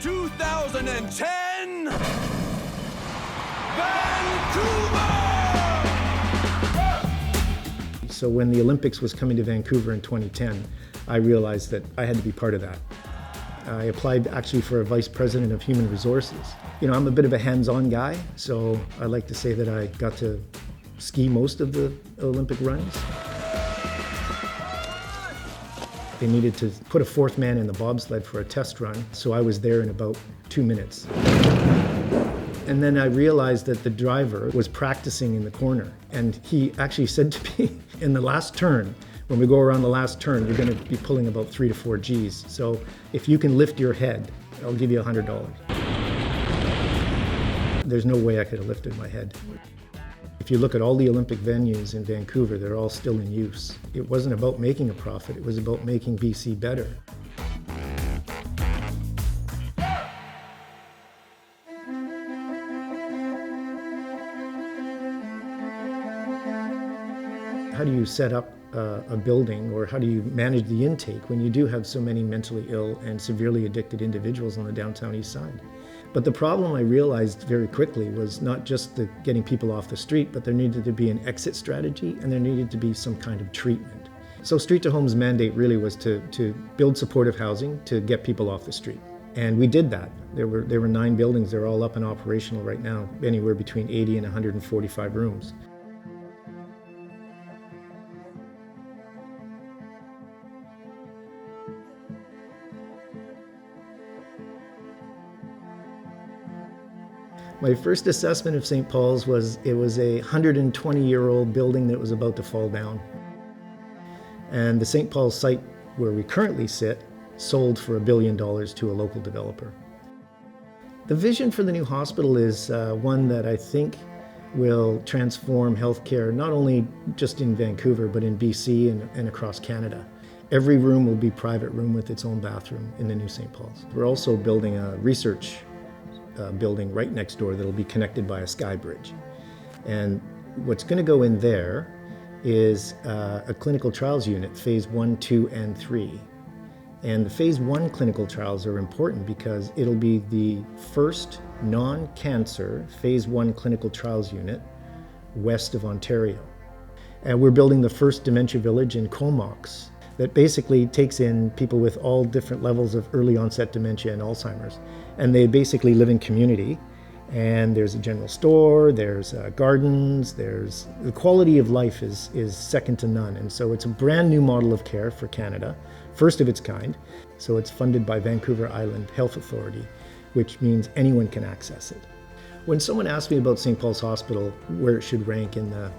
2010 Vancouver! So when the Olympics was coming to Vancouver in 2010, I realized that I had to be part of that. I applied actually for a vice president of human resources. You know, I'm a bit of a hands-on guy, so I like to say that I got to ski most of the Olympic runs. They needed to put a fourth man in the bobsled for a test run, so I was there in about 2 minutes. And then I realized that the driver was practicing in the corner, and he actually said to me, in the last turn, when we go around the last turn, you're going to be pulling about 3 to 4 Gs. So if you can lift your head, I'll give you $100. There's no way I could have lifted my head. If you look at all the Olympic venues in Vancouver, they're all still in use. It wasn't about making a profit, it was about making BC better. How do you set up a building, or how do you manage the intake when you do have so many mentally ill and severely addicted individuals on the downtown east side? But the problem I realized very quickly was not just the getting people off the street, but there needed to be an exit strategy and there needed to be some kind of treatment. So Street to Home's mandate really was to build supportive housing to get people off the street. And we did that. There were 9 buildings, they're all up and operational right now, anywhere between 80 and 145 rooms. My first assessment of St. Paul's was it was a 120-year-old building that was about to fall down. And the St. Paul's site where we currently sit sold for $1 billion to a local developer. The vision for the new hospital is one that I think will transform healthcare, not only just in Vancouver, but in BC and across Canada. Every room will be a private room with its own bathroom in the new St. Paul's. We're also building a research building right next door that'll be connected by a sky bridge. And what's going to go in there is a clinical trials unit, phase 1, 2, and 3. And the phase 1 clinical trials are important because it'll be the first non-cancer phase 1 clinical trials unit west of Ontario. And we're building the first dementia village in Comox that basically takes in people with all different levels of early onset dementia and Alzheimer's. And they basically live in community, and there's a general store, there's gardens, the quality of life is second to none. And so it's a brand new model of care for Canada, first of its kind. So it's funded by Vancouver Island Health Authority, which means anyone can access it. When someone asks me about St. Paul's Hospital, where it should rank in the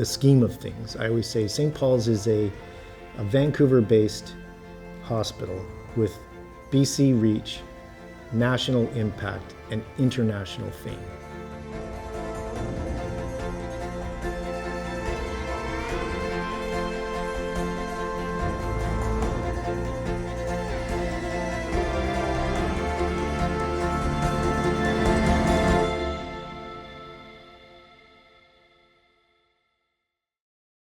scheme of things, I always say St. Paul's is a Vancouver-based hospital with BC reach, national impact, and international fame.